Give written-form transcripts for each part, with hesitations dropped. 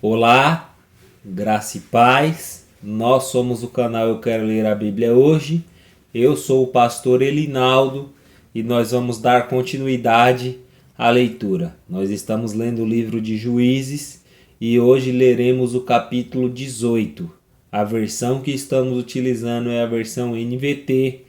Olá, graça e paz. Nós somos o canal Eu Quero Ler a Bíblia Hoje. Eu sou o pastor Elinaldo e nós vamos dar continuidade à leitura. Nós estamos lendo o livro de Juízes e hoje leremos o capítulo 18. A versão que estamos utilizando é a versão NVT,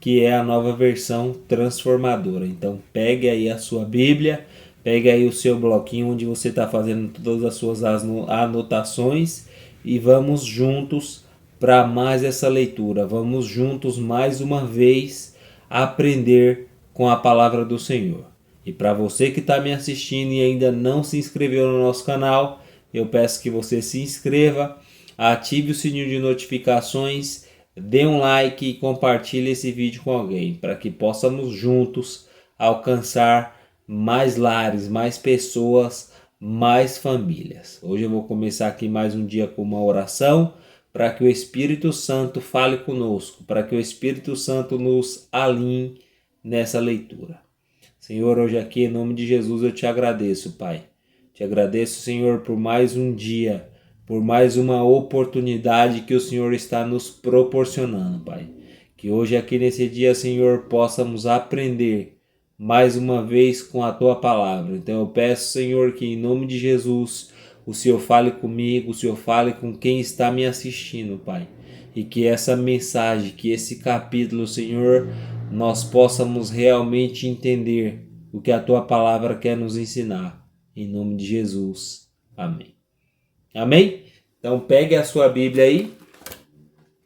que é a nova versão transformadora. Então pegue aí a sua Bíblia, pegue aí o seu bloquinho onde você está fazendo todas as suas anotações e vamos juntos para mais essa leitura. Vamos juntos mais uma vez aprender com a palavra do Senhor. E para você que está me assistindo e ainda não se inscreveu no nosso canal, eu peço que você se inscreva, ative o sininho de notificações, dê um like e compartilhe esse vídeo com alguém, para que possamos juntos alcançar mais lares, mais pessoas, mais famílias. Hoje eu vou começar aqui mais um dia com uma oração, para que o Espírito Santo fale conosco, para que o Espírito Santo nos alinhe nessa leitura. Senhor, hoje aqui em nome de Jesus eu te agradeço, Pai. Te agradeço, Senhor, por mais um dia, por mais uma oportunidade que o Senhor está nos proporcionando, Pai. Que hoje aqui nesse dia, Senhor, possamos aprender mais uma vez com a Tua palavra. Então eu peço, Senhor, que em nome de Jesus o Senhor fale comigo, o Senhor fale com quem está me assistindo, Pai. E que essa mensagem, que esse capítulo, Senhor, nós possamos realmente entender o que a Tua palavra quer nos ensinar. Em nome de Jesus. Amém. Amém? Então pegue a sua Bíblia aí.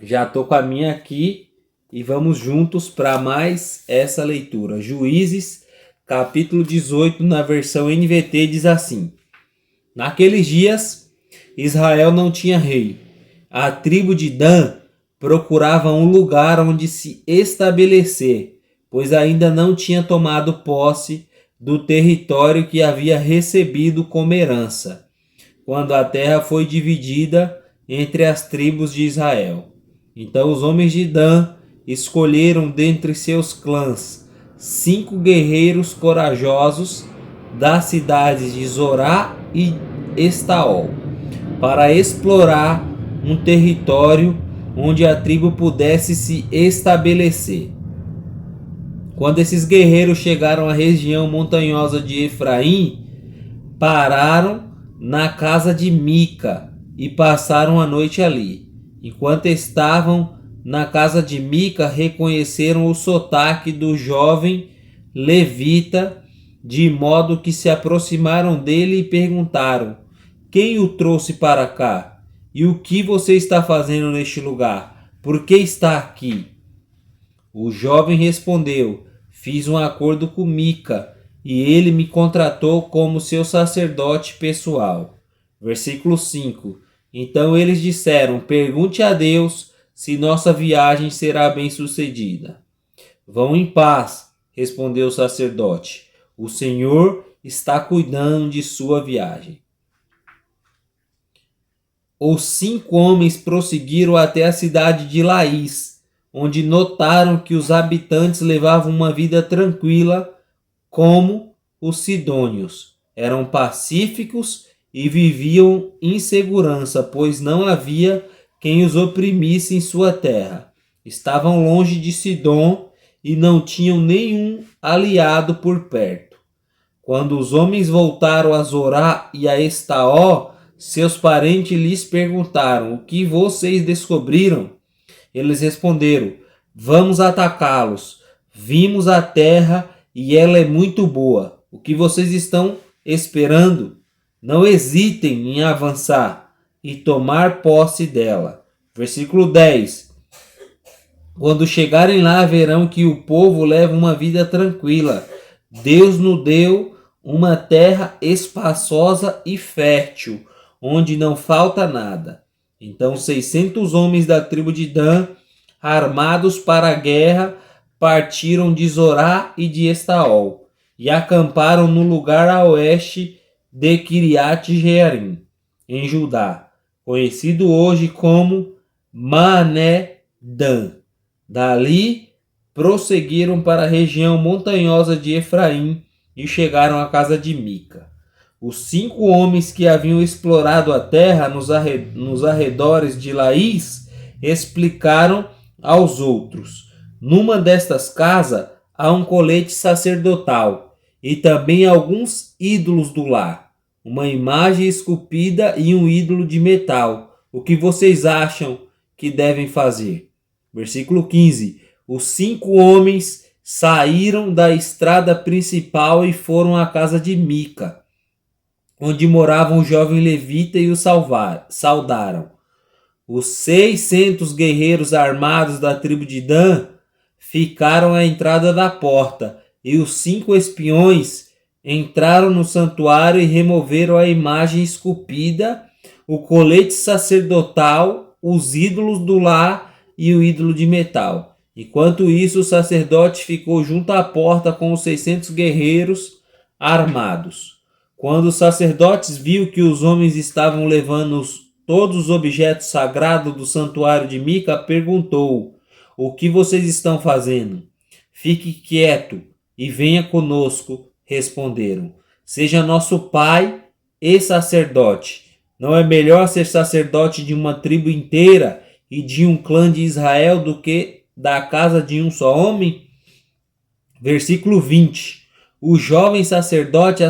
Já estou com a minha aqui e vamos juntos para mais essa leitura. Juízes, capítulo 18, na versão NVT, diz assim: Naqueles dias, Israel não tinha rei. A tribo de Dan procurava um lugar onde se estabelecer, pois ainda não tinha tomado posse do território que havia recebido como herança, quando a terra foi dividida entre as tribos de Israel. Então os homens de Dan escolheram dentre seus clãs 5 guerreiros corajosos das cidades de Zorá e Estaol, para explorar um território onde a tribo pudesse se estabelecer. Quando esses guerreiros chegaram à região montanhosa de Efraim, pararam na casa de Mica e passaram a noite ali. Enquanto estavam na casa de Mica, reconheceram o sotaque do jovem levita, de modo que se aproximaram dele e perguntaram: Quem o trouxe para cá? E o que você está fazendo neste lugar? Por que está aqui? O jovem respondeu: Fiz um acordo com Mica e ele me contratou como seu sacerdote pessoal. Versículo 5. Então eles disseram: Pergunte a Deus se nossa viagem será bem-sucedida. Vão em paz, respondeu o sacerdote. O Senhor está cuidando de sua viagem. Os 5 homens prosseguiram até a cidade de Laís, onde notaram que os habitantes levavam uma vida tranquila, como os sidônios. Eram pacíficos e viviam em segurança, pois não havia quem os oprimisse em sua terra. Estavam longe de Sidom e não tinham nenhum aliado por perto. Quando os homens voltaram a Zorá e a Estaó, seus parentes lhes perguntaram: O que vocês descobriram? Eles responderam: Vamos atacá-los. Vimos a terra e ela é muito boa. O que vocês estão esperando? Não hesitem em avançar e tomar posse dela. Versículo 10. Quando chegarem lá, verão que o povo leva uma vida tranquila. Deus nos deu uma terra espaçosa e fértil, onde não falta nada. Então 600 homens da tribo de Dan, armados para a guerra, partiram de Zorá e de Estaol e acamparam no lugar a oeste de Kiriat-Jearim, em Judá, conhecido hoje como Mané-Dan. Dali prosseguiram para a região montanhosa de Efraim e chegaram à casa de Mica. Os 5 homens que haviam explorado a terra nos arredores de Laís explicaram aos outros: numa destas casas há um colete sacerdotal e também alguns ídolos do lar, uma imagem esculpida e um ídolo de metal. O que vocês acham que devem fazer? Versículo 15. Os 5 homens saíram da estrada principal e foram à casa de Mica, onde morava um jovem levita, e o saudaram. Os 600 guerreiros armados da tribo de Dan ficaram à entrada da porta, e os 5 espiões entraram no santuário e removeram a imagem esculpida, o colete sacerdotal, os ídolos do lar e o ídolo de metal. Enquanto isso, o sacerdote ficou junto à porta com os 600 guerreiros armados. Quando os sacerdotes viram que os homens estavam levando todos os objetos sagrados do santuário de Mica, perguntou: o que vocês estão fazendo? Fique quieto e venha conosco, responderam. Seja nosso pai e sacerdote. Não é melhor ser sacerdote de uma tribo inteira e de um clã de Israel do que da casa de um só homem? Versículo 20. O jovem sacerdote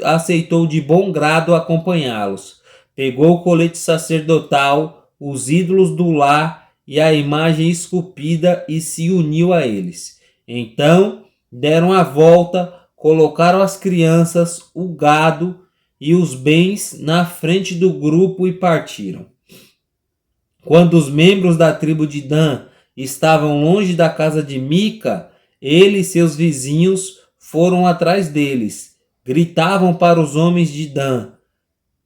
aceitou de bom grado acompanhá-los. Pegou o colete sacerdotal, os ídolos do lar e a imagem esculpida e se uniu a eles. Então deram a volta, colocaram as crianças, o gado e os bens na frente do grupo e partiram. Quando os membros da tribo de Dan estavam longe da casa de Mica, ele e seus vizinhos foram atrás deles. Gritavam para os homens de Dan,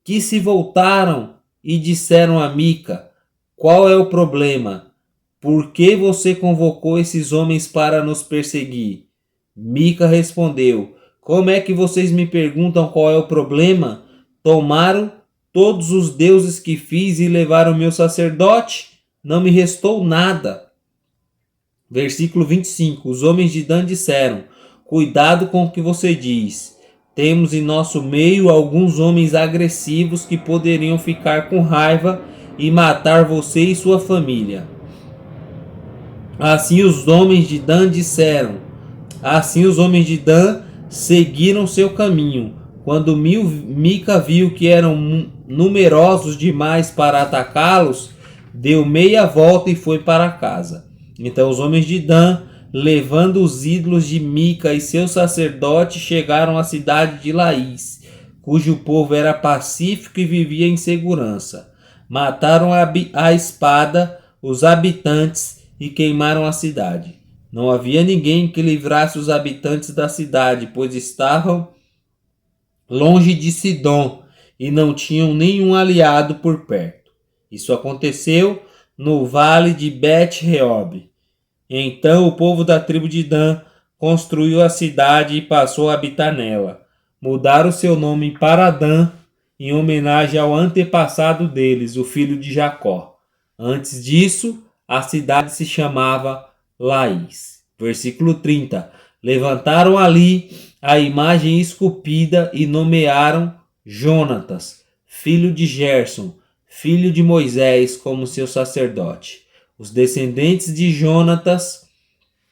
que se voltaram e disseram a Mica: qual é o problema? Por que você convocou esses homens para nos perseguir? Mica respondeu: como é que vocês me perguntam qual é o problema? Tomaram todos os deuses que fiz e levaram meu sacerdote? Não me restou nada. Versículo 25. Os homens de Dan disseram: cuidado com o que você diz. Temos em nosso meio alguns homens agressivos que poderiam ficar com raiva e matar você e sua família. Assim os homens de Dan disseram. Assim os homens de Dan seguiram seu caminho. Quando Mica viu que eram numerosos demais para atacá-los, deu meia volta e foi para casa. Então os homens de Dan, levando os ídolos de Mica e seus sacerdotes, chegaram à cidade de Laís, cujo povo era pacífico e vivia em segurança. Mataram a espada os habitantes e queimaram a cidade. Não havia ninguém que livrasse os habitantes da cidade, pois estavam longe de Sidom e não tinham nenhum aliado por perto. Isso aconteceu no vale de Bet-Reob. Então o povo da tribo de Dan construiu a cidade e passou a habitar nela. Mudaram seu nome para Dan, em homenagem ao antepassado deles, o filho de Jacó. Antes disso, a cidade se chamava Laís. Versículo 30. Levantaram ali a imagem esculpida e nomearam Jonatas, filho de Gerson, filho de Moisés, como seu sacerdote. Os descendentes de Jonatas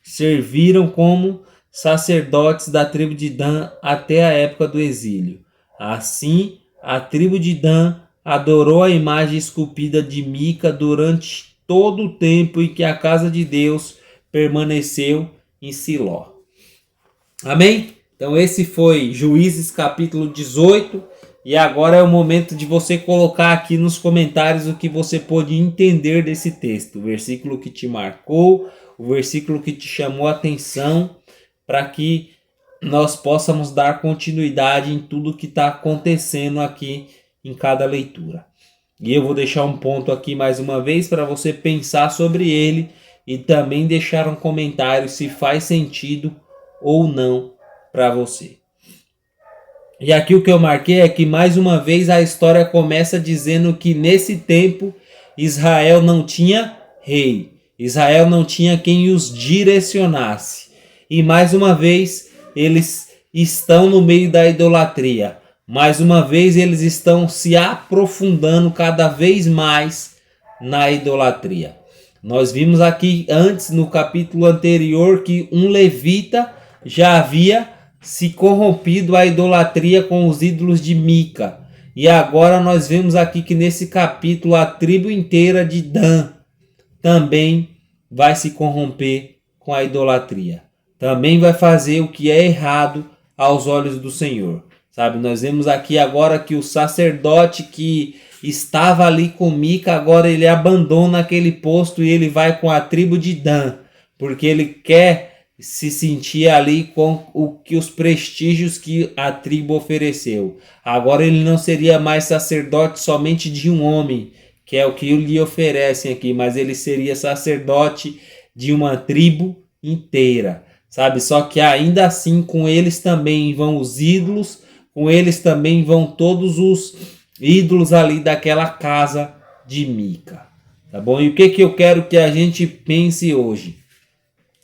serviram como sacerdotes da tribo de Dan até a época do exílio. Assim, a tribo de Dan adorou a imagem esculpida de Mica durante todo o tempo em que a casa de Deus permaneceu em Siló. Amém? Então esse foi Juízes capítulo 18. E agora é o momento de você colocar aqui nos comentários o que você pôde entender desse texto. O versículo que te marcou, o versículo que te chamou a atenção, para que nós possamos dar continuidade em tudo que está acontecendo aqui em cada leitura. E eu vou deixar um ponto aqui mais uma vez para você pensar sobre ele e também deixar um comentário se faz sentido ou não para você. E aqui o que eu marquei é que mais uma vez a história começa dizendo que nesse tempo Israel não tinha rei. Israel não tinha quem os direcionasse. E mais uma vez eles estão no meio da idolatria. mais uma vez eles estão se aprofundando cada vez mais na idolatria. Nós vimos aqui antes, no capítulo anterior, que um levita já havia se corrompido à idolatria com os ídolos de Mica. E agora nós vemos aqui que nesse capítulo a tribo inteira de Dan também vai se corromper com a idolatria. Também vai fazer o que é errado aos olhos do Senhor. Sabe, nós vemos aqui agora que o sacerdote que estava ali com Mica, agora ele abandona aquele posto e ele vai com a tribo de Dan, porque ele quer se sentir ali com os prestígios que a tribo ofereceu. Agora ele não seria mais sacerdote somente de um homem, que é o que lhe oferecem aqui, mas ele seria sacerdote de uma tribo inteira, sabe? Só que ainda assim com eles também vão os ídolos, com eles também vão todos os ídolos ali daquela casa de Mica, tá bom? E o que eu quero que a gente pense hoje?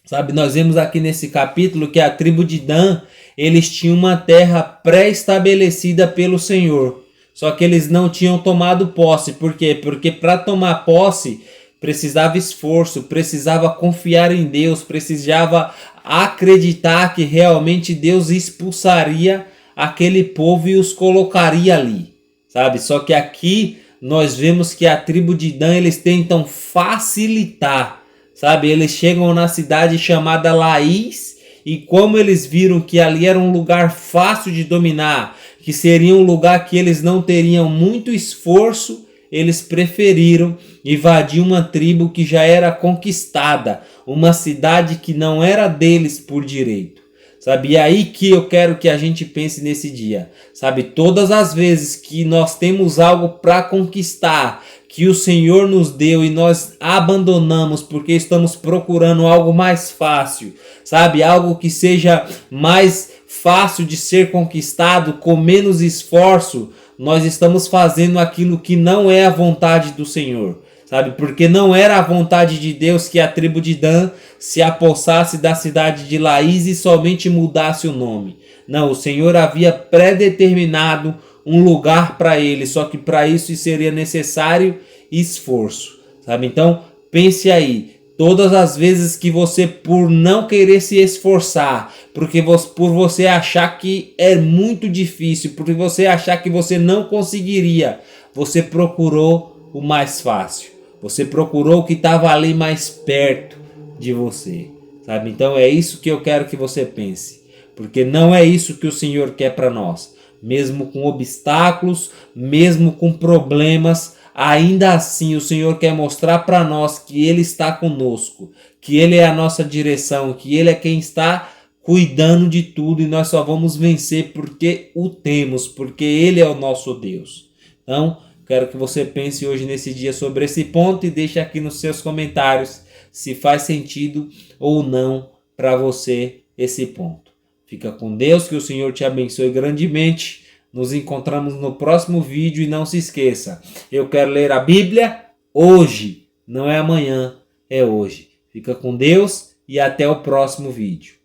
Sabe, nós vemos aqui nesse capítulo que a tribo de Dan, eles tinham uma terra pré-estabelecida pelo Senhor. Só que eles não tinham tomado posse. Por quê? Porque para tomar posse precisava esforço, precisava confiar em Deus, precisava acreditar que realmente Deus expulsaria aquele povo e os colocaria ali. Sabe? Só que aqui nós vemos que a tribo de Dan, eles tentam facilitar. Sabe, eles chegam na cidade chamada Laís e como eles viram que ali era um lugar fácil de dominar, que seria um lugar que eles não teriam muito esforço, eles preferiram invadir uma tribo que já era conquistada, uma cidade que não era deles por direito. Sabe, e aí que eu quero que a gente pense nesse dia. Sabe, todas as vezes que nós temos algo para conquistar, que o Senhor nos deu e nós abandonamos porque estamos procurando algo mais fácil, sabe? Algo que seja mais fácil de ser conquistado, com menos esforço, nós estamos fazendo aquilo que não é a vontade do Senhor, sabe? Porque não era a vontade de Deus que a tribo de Dan se apossasse da cidade de Laís e somente mudasse o nome. Não, o Senhor havia predeterminado um lugar para ele, só que para isso seria necessário esforço, sabe? Então, pense aí, todas as vezes que você, por não querer se esforçar, por você achar que é muito difícil, por você achar que você não conseguiria, você procurou o mais fácil, você procurou o que estava ali mais perto de você, sabe? Então é isso que eu quero que você pense, porque não é isso que o Senhor quer para nós. Mesmo com obstáculos, mesmo com problemas, ainda assim o Senhor quer mostrar para nós que Ele está conosco, que Ele é a nossa direção, que Ele é quem está cuidando de tudo e nós só vamos vencer porque o temos, porque Ele é o nosso Deus. Então, quero que você pense hoje nesse dia sobre esse ponto e deixe aqui nos seus comentários se faz sentido ou não para você esse ponto. Fica com Deus, que o Senhor te abençoe grandemente. Nos encontramos no próximo vídeo e não se esqueça, eu quero ler a Bíblia hoje, não é amanhã, é hoje. Fica com Deus e até o próximo vídeo.